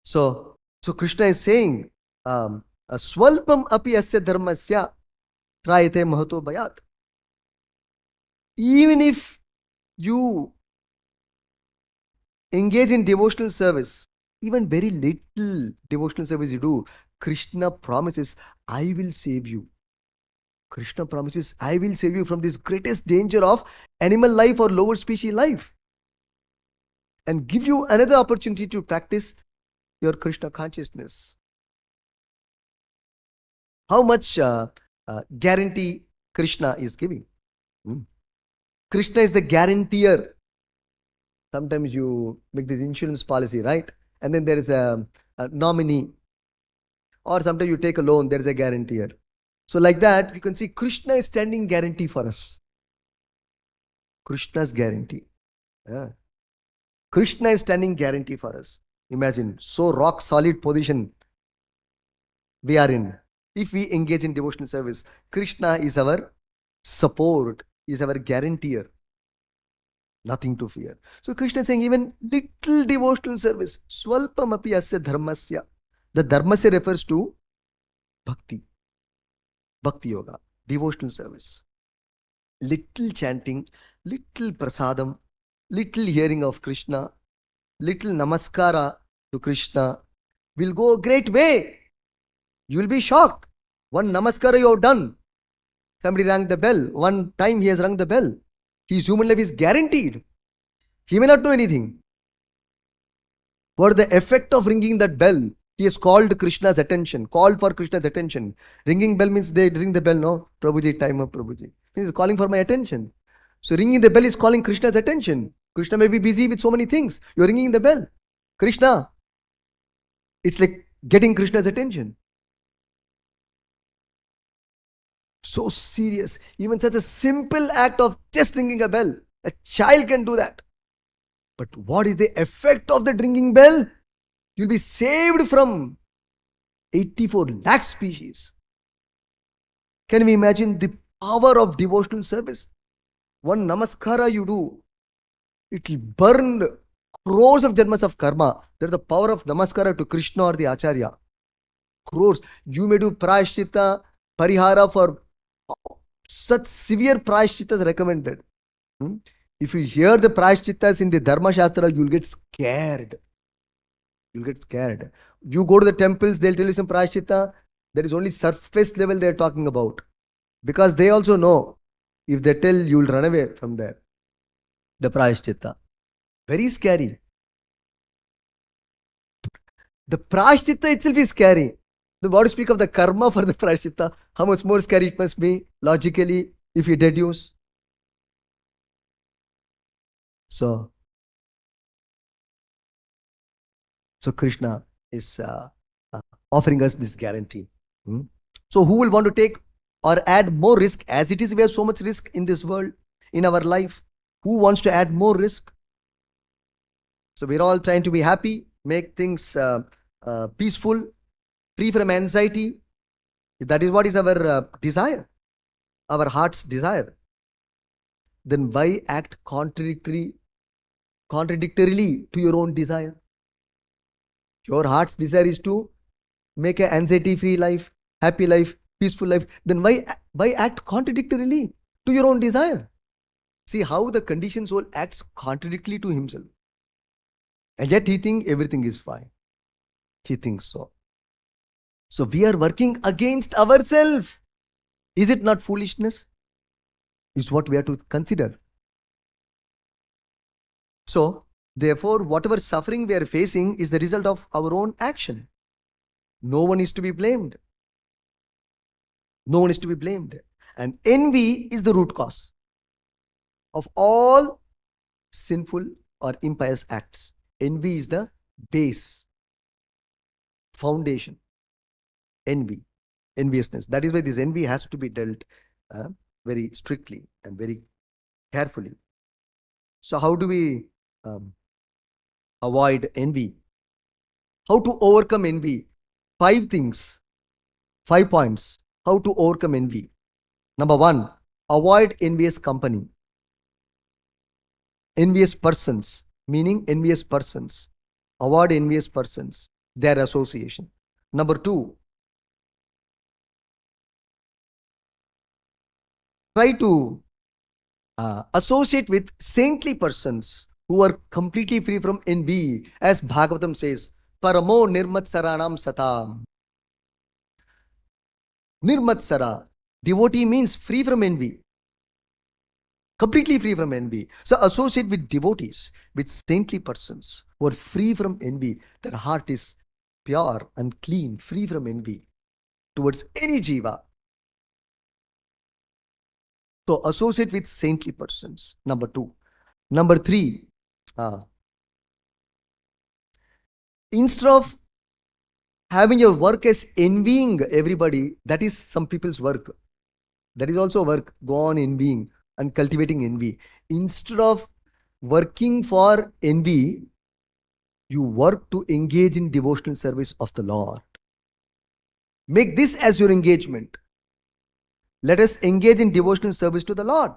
So Krishna is saying, Swalpam api asya dharmasya trayate mahato bayat. Even if you engage in devotional service, even very little devotional service you do, Krishna promises, I will save you. Krishna promises, I will save you from this greatest danger of animal life or lower species life, and give you another opportunity to practice your Krishna consciousness. How much guarantee Krishna is giving? Krishna is the guarantor. Sometimes you make this insurance policy, right? And then there is a nominee. Or sometimes you take a loan, there is a guarantor. So like that, you can see Krishna is standing guarantee for us. Krishna's guarantee. Yeah. Krishna is standing guarantee for us. Imagine, so rock solid position we are in. If we engage in devotional service, Krishna is our support, is our guarantor. Nothing to fear. So Krishna is saying even little devotional service, swalpam api asya dharmasya. The dharmasya refers to bhakti. Bhakti yoga, devotional service. Little chanting, little prasadam, little hearing of Krishna, little namaskara to Krishna will go a great way. You will be shocked. One namaskara you have done. Somebody rang the bell. One time he has rung the bell. His human life is guaranteed. He may not know anything. For the effect of ringing that bell, he has called Krishna's attention, called for Krishna's attention. Ringing bell means they ring the bell, no? Prabhuji, time up, Prabhuji. He is calling for my attention. So ringing the bell is calling Krishna's attention. Krishna may be busy with so many things. You are ringing the bell. Krishna, It's like getting Krishna's attention. So serious. Even such a simple act of just ringing a bell. A child can do that. But what is the effect of the ringing bell? You'll be saved from 84 lakh species. Can we imagine the power of devotional service? One namaskara you do, it will burn crores of janmas of karma. There's the power of namaskara to Krishna or the Acharya. Crores. You may do prayaschitta, parihara for such severe prayashchittas recommended. If you hear the prayashchittas in the Dharma Shastra, you'll get scared. You'll get scared. You go to the temples, they'll tell you some prayashchitta. There is only surface level they're talking about. Because they also know, if they tell, you'll run away from there. The prayashchitta. Very scary. The prayashchitta itself is scary. What to speak of the karma for the prayashchitta? How much more scary it must be, logically, if you deduce. So Krishna is offering us this guarantee. So who will want to take or add more risk? As it is, we have so much risk in this world, in our life. Who wants to add more risk? So we're all trying to be happy, make things peaceful, free from anxiety. That is what is our desire, our heart's desire. Then why act contradictorily to your own desire? Your heart's desire is to make an anxiety-free life, happy life, peaceful life. Then why act contradictorily to your own desire? See how the conditioned soul acts contradictorily to himself. And yet he thinks everything is fine. He thinks so. So we are working against ourselves. Is it not foolishness? Is what we have to consider. So, therefore, whatever suffering we are facing is the result of our own action. No one is to be blamed. No one is to be blamed. And envy is the root cause of all sinful or impious acts. Envy is the base, foundation. Envy, enviousness. That is why this envy has to be dealt very strictly and very carefully. So how do we avoid envy? How to overcome envy? 5 things, 5 points. How to overcome envy? Number 1, avoid envious company. Envious persons, meaning envious persons. Avoid envious persons, their association. Number 2, try to associate with saintly persons who are completely free from envy. As Bhagavatam says, Paramo nirmatsaranam satam. Nirmatsara, devotee means free from envy. Completely free from envy. So associate with devotees, with saintly persons who are free from envy. Their heart is pure and clean, free from envy towards any jiva. So associate with saintly persons. Number 2. Number 3, instead of having your work as envying everybody, that is some people's work. That is also work. Go on envying and cultivating envy. Instead of working for envy, you work to engage in devotional service of the Lord. Make this as your engagement. Let us engage in devotional service to the Lord.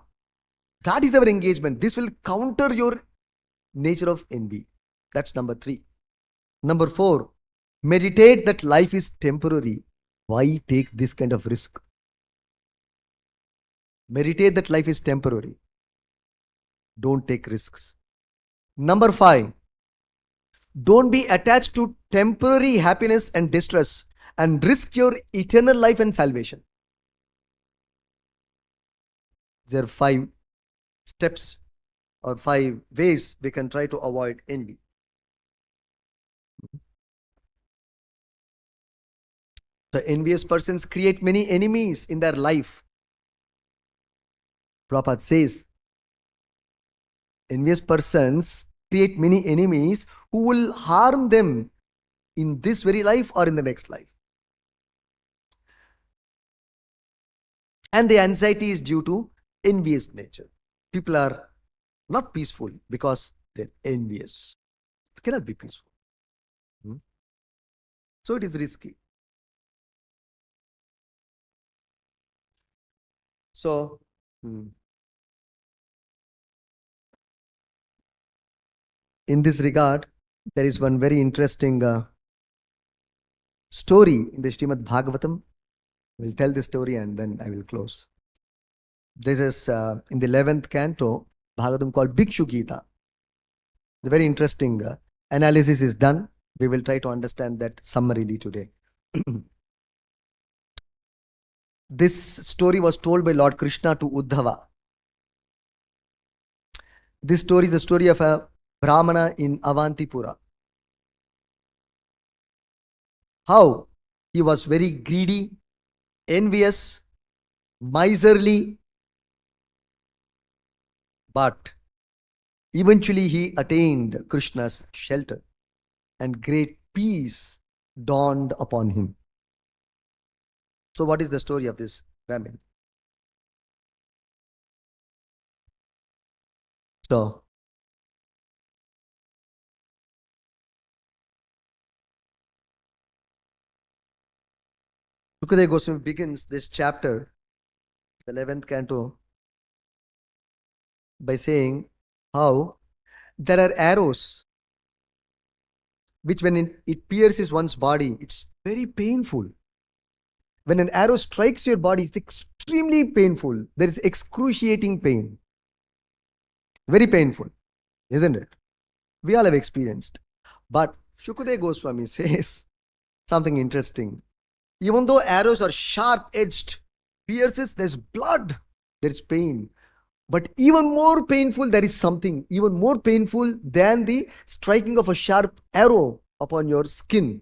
That is our engagement. This will counter your nature of envy. That's number 3. Number 4, meditate that life is temporary. Why take this kind of risk? Meditate that life is temporary. Don't take risks. Number 5, don't be attached to temporary happiness and distress and risk your eternal life and salvation. There are 5 steps or 5 ways we can try to avoid envy. The envious persons create many enemies in their life. Prabhupada says, envious persons create many enemies who will harm them in this very life or in the next life. And the anxiety is due to envious nature. People are not peaceful because they're envious. It cannot be peaceful. So it is risky. So, in this regard, there is one very interesting story in the Srimad Bhagavatam. I will tell the story and then I will close. This is in the 11th canto, Bhagavatam, called Bhikshu Gita. The very interesting analysis is done. We will try to understand that summarily today. This story was told by Lord Krishna to Uddhava. This story is the story of a Brahmana in Avantipura. How he was very greedy, envious, miserly, but eventually he attained Krishna's shelter and great peace dawned upon him. So what is the story of this Brahmin? So, Sukadeva Goswami begins this chapter, the 11th canto, by saying how there are arrows which when it pierces one's body, it's very painful. When an arrow strikes your body, it's extremely painful. There is excruciating pain. Very painful, isn't it? We all have experienced. But Shukadeva Goswami says something interesting. Even though arrows are sharp-edged, pierces, there's blood, there's pain. But even more painful, there is something even more painful than the striking of a sharp arrow upon your skin.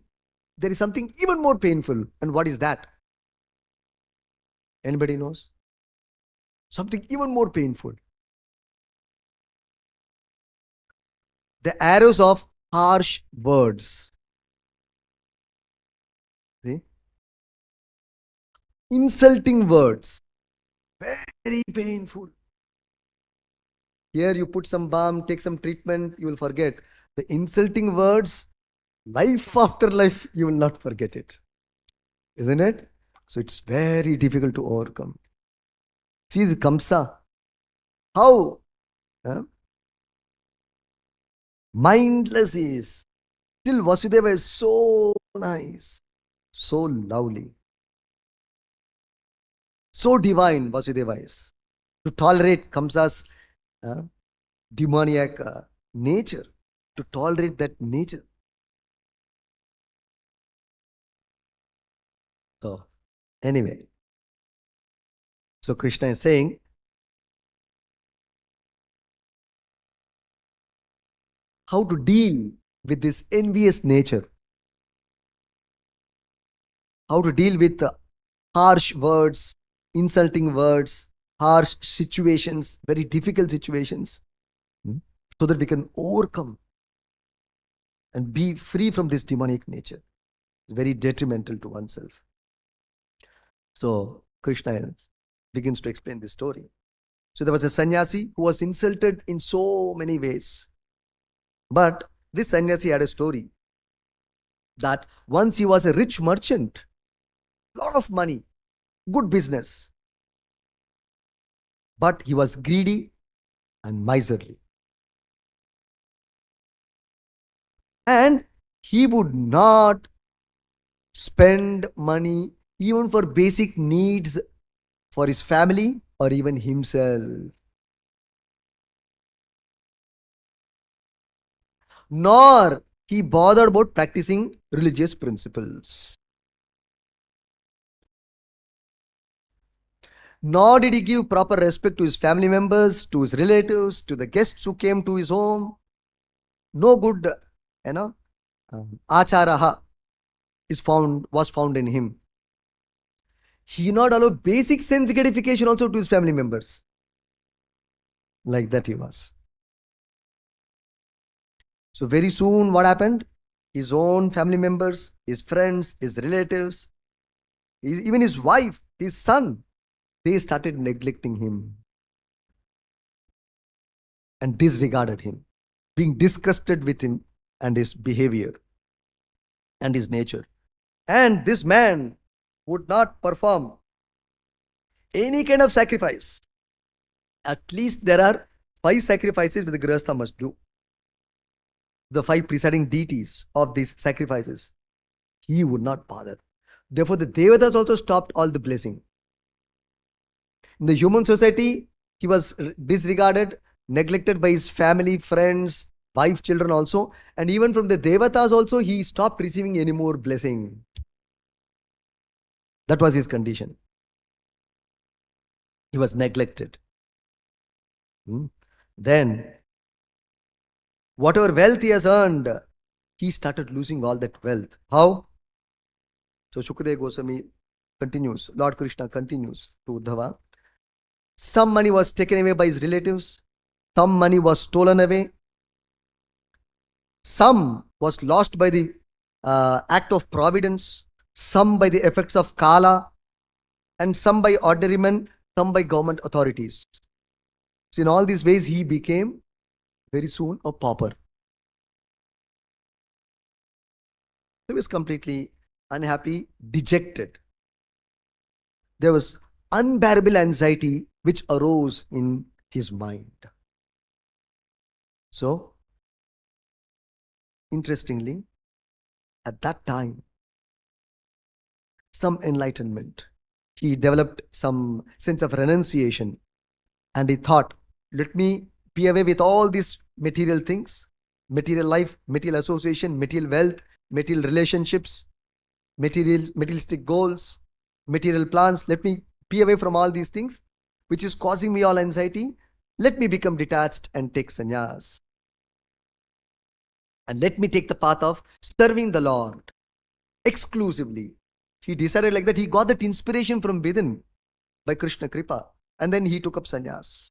There is something even more painful. And what is that? Anybody knows? Something even more painful. The arrows of harsh words. See? Insulting words. Very painful. Here you put some balm, take some treatment, you will forget. The insulting words, life after life, you will not forget it. Isn't it? So it's very difficult to overcome. See the Kamsa. How mindless he is. Still Vasudeva is so nice, so lovely. So divine Vasudeva is. To tolerate Kamsa's demoniac nature, to tolerate that nature. So, anyway, so Krishna is saying, how to deal with this envious nature, how to deal with harsh words, insulting words, harsh situations, very difficult situations, so that we can overcome and be free from this demonic nature. Very detrimental to oneself. So Krishna begins to explain this story. So there was a sannyasi who was insulted in so many ways. But this sannyasi had a story that once he was a rich merchant, lot of money, good business. But he was greedy and miserly. And he would not spend money even for basic needs for his family or even himself. Nor he bothered about practicing religious principles. Nor did he give proper respect to his family members, to his relatives, to the guests who came to his home. No good, acharaha was found in him. He did not allow basic sense gratification also to his family members. Like that he was. So very soon what happened? his own family members, his friends, his relatives, even his wife, his son, they started neglecting him and disregarded him, being disgusted with him and his behavior and his nature. And this man would not perform any kind of sacrifice. At least there are 5 sacrifices that the Grihastha must do. The 5 presiding deities of these sacrifices. He would not bother. Therefore, the Devatas also stopped all the blessing. In the human society, he was disregarded, neglected by his family, friends, wife, children also. And even from the Devatas also, he stopped receiving any more blessing. That was his condition. He was neglected. Then, whatever wealth he has earned, he started losing all that wealth. How? So Shukadeva Goswami continues, Lord Krishna continues to Uddhava. Some money was taken away by his relatives. Some money was stolen away. Some was lost by the act of providence. Some by the effects of Kala. And some by ordinary men. Some by government authorities. So in all these ways, he became very soon a pauper. He was completely unhappy, dejected. There was unbearable anxiety which arose in his mind. So, interestingly, at that time, some enlightenment. He developed some sense of renunciation and he thought, let me be away with all these material things, material life, material association, material wealth, material relationships, materialistic goals, material plans. Let me be away from all these things, which is causing me all anxiety. Let me become detached and take sannyas. And let me take the path of serving the Lord exclusively. He decided like that. He got that inspiration from within by Krishna Kripa. And then he took up sannyas.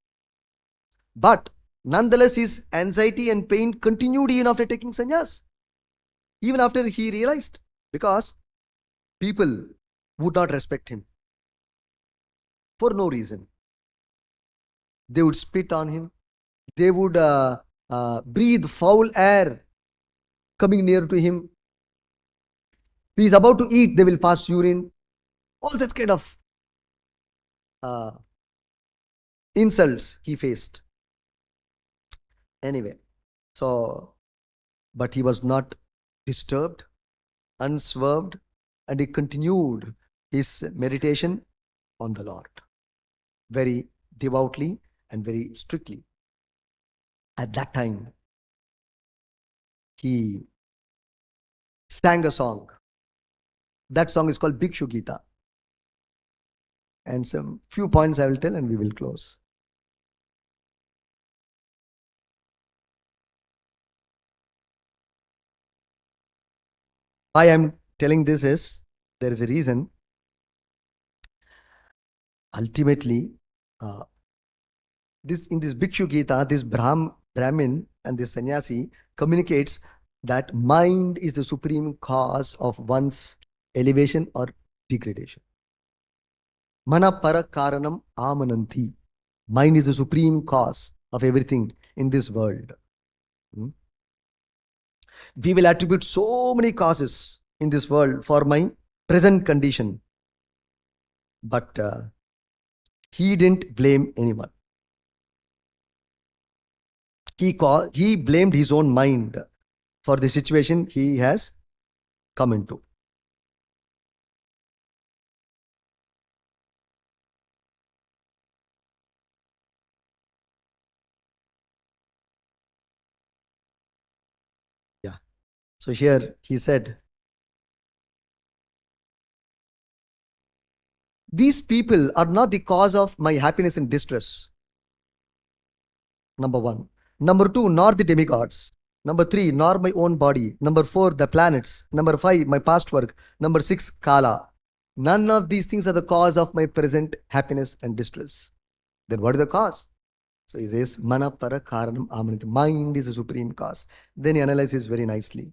But nonetheless, his anxiety and pain continued even after taking sannyas. Even after he realized. Because people would not respect him. For no reason. They would spit on him. They would breathe foul air coming near to him. He is about to eat, they will pass urine. All such kind of insults he faced. Anyway, so, but he was not disturbed, unswerved, and he continued his meditation on the Lord very devoutly and very strictly. At that time, he sang a song. That song is called Bhikshu Gita. And some few points I will tell and we will close. Why I am telling this is, there is a reason. Ultimately, in this Bhikshu Gita, this Brahmin and this sannyasi communicates that mind is the supreme cause of one's elevation or degradation. Mana para karanam amananti. Mind is the supreme cause of everything in this world. We will attribute so many causes in this world for my present condition. But he didn't blame anyone. He blamed his own mind for the situation he has come into. Yeah. So here he said, these people are not the cause of my happiness and distress. Number 1. Number 2, nor the demigods. Number 3, nor my own body. Number 4, the planets. Number 5, my past work. Number 6, Kala. None of these things are the cause of my present happiness and distress. Then what is the cause? So he says, Mana para karanam amanati. Mind is the supreme cause. Then he analyzes very nicely.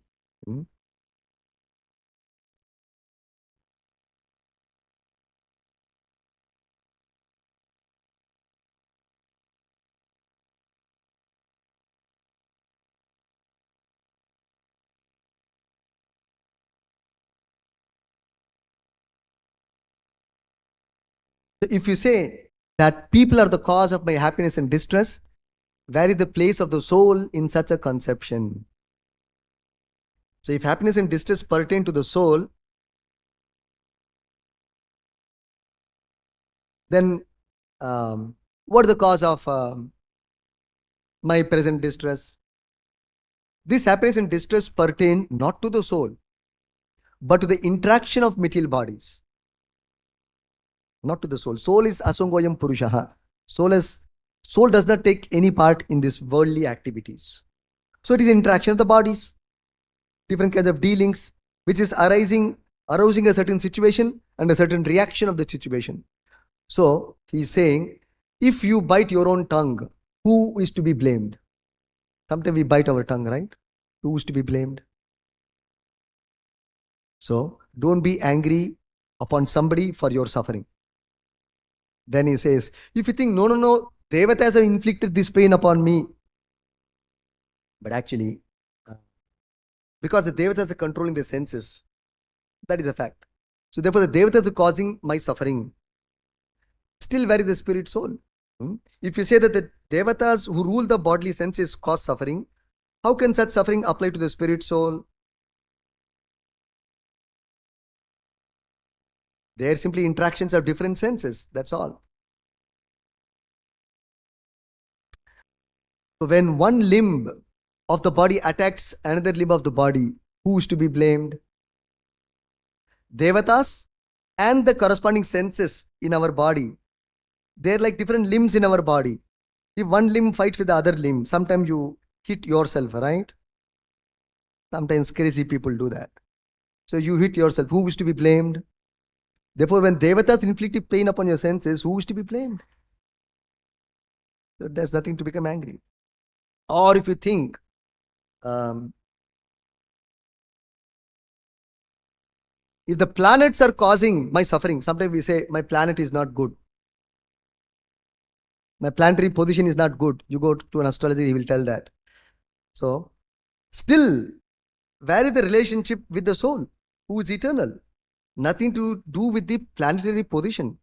If you say that people are the cause of my happiness and distress, where is the place of the soul in such a conception? So if happiness and distress pertain to the soul, then what is the cause of my present distress? This happiness and distress pertain not to the soul, but to the interaction of material bodies. Not to the soul. Soul is asangoyam purushaha. Soul does not take any part in these worldly activities. So it is interaction of the bodies, different kinds of dealings, which is arousing a certain situation and a certain reaction of the situation. So he's saying, if you bite your own tongue, who is to be blamed? Sometimes we bite our tongue, right? Who is to be blamed? So don't be angry upon somebody for your suffering. Then he says, if you think, no, Devatas have inflicted this pain upon me. But actually, because the Devatas are controlling the senses, that is a fact. So therefore, the Devatas are causing my suffering. Still, where is the spirit soul? If you say that the Devatas who rule the bodily senses cause suffering, how can such suffering apply to the spirit soul? They are simply interactions of different senses. That's all. So when one limb of the body attacks another limb of the body, who is to be blamed? Devatas and the corresponding senses in our body. They're like different limbs in our body. If one limb fights with the other limb, sometimes you hit yourself, right? Sometimes crazy people do that. So you hit yourself. Who is to be blamed? Therefore, when Devatas inflict pain upon your senses, who is to be blamed? So there's nothing to become angry. Or if you think, if the planets are causing my suffering, sometimes we say, my planet is not good. My planetary position is not good. You go to an astrologer, he will tell that. So, still, where is the relationship with the soul, who is eternal? Nothing to do with the planetary position.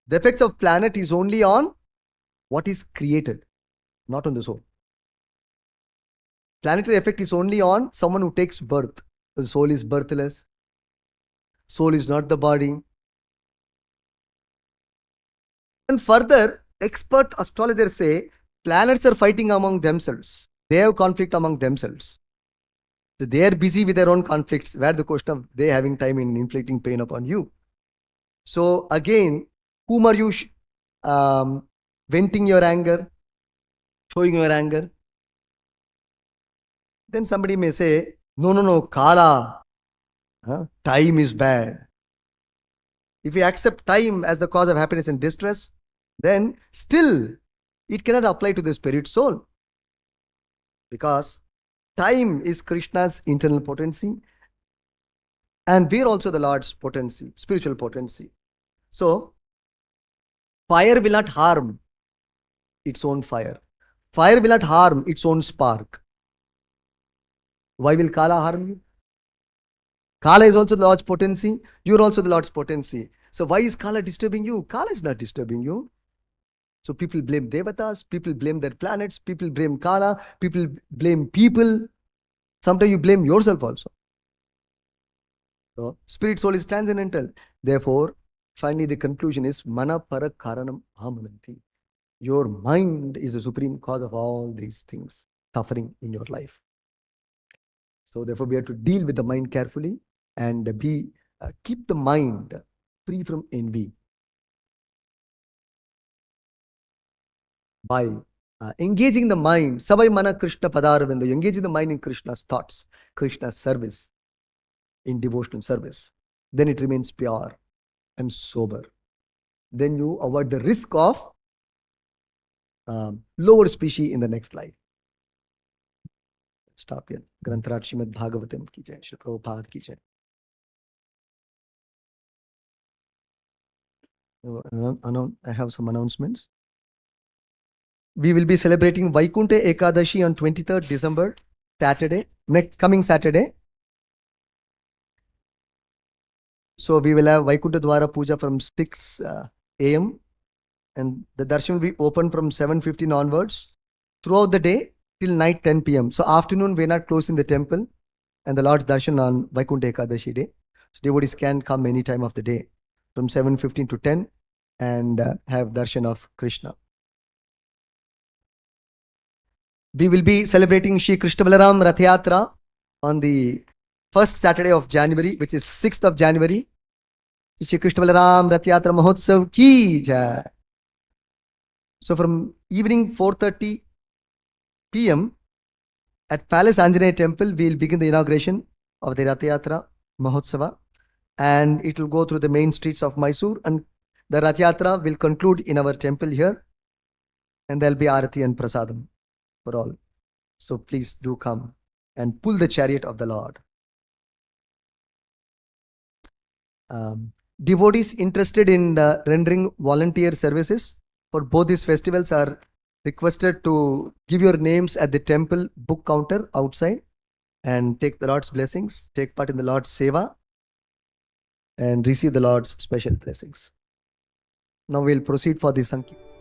The effects of planet is only on what is created, not on the soul. Planetary effect is only on someone who takes birth. The soul is birthless. Soul is not the body. And further, expert astrologers say planets are fighting among themselves. They have conflict among themselves. So they are busy with their own conflicts. Where the question of they having time in inflicting pain upon you? So again, whom are you venting your anger, showing your anger? Then somebody may say, no, Kala, time is bad. If we accept time as the cause of happiness and distress, then still it cannot apply to the spirit soul. Because time is Krishna's internal potency and we're also the Lord's potency, spiritual potency. So, fire will not harm its own fire. Fire will not harm its own spark. Why will Kala harm you? Kala is also the Lord's potency. You are also the Lord's potency. So why is Kala disturbing you? Kala is not disturbing you. So people blame Devatas, people blame their planets, people blame Kala, people blame people. Sometimes you blame yourself also. So spirit soul is transcendental. Therefore, finally the conclusion is Mana para karanam amananti. Your mind is the supreme cause of all these things, suffering in your life. So therefore we have to deal with the mind carefully and keep the mind free from envy by engaging the mind, Savai Mana Krishna Padaravinda, engaging the mind in Krishna's thoughts, Krishna's service, in devotional service. Then it remains pure and sober. Then you avoid the risk of lower species in the next life. Stop here. Grantharat Srimad Bhagavatam ki jai, Shri Prabhupada ki jai. I have some announcements. We will be celebrating Vaikunta Ekadashi on 23rd December, Saturday, coming Saturday. So we will have Vaikunta Dwara Puja from 6 a.m. and the darshan will be open from 7:15 onwards throughout the day till night 10 p.m. So afternoon we're not closing the temple and the Lord's darshan on Vaikuntha Ekadashi day. So devotees can come any time of the day from 7:15 to 10 and have darshan of Krishna. We will be celebrating Shri Krishna Balaram Rath Yatra on the first Saturday of January, which is 6th of January. Shri Krishna Balaram Rath Yatra Mahotsav ki jai. So from evening 4:30 p.m. at Palace Anjaneya Temple, we will begin the inauguration of the Rath Yatra Mahotsava, and it will go through the main streets of Mysore, and the Rath Yatra will conclude in our temple here, and there will be Arati and Prasadam for all. So please do come and pull the chariot of the Lord. Devotees interested in rendering volunteer services for both these festivals are requested to give your names at the temple book counter outside and take the Lord's blessings, take part in the Lord's seva, and receive the Lord's special blessings. Now we'll proceed for the Sankirtan.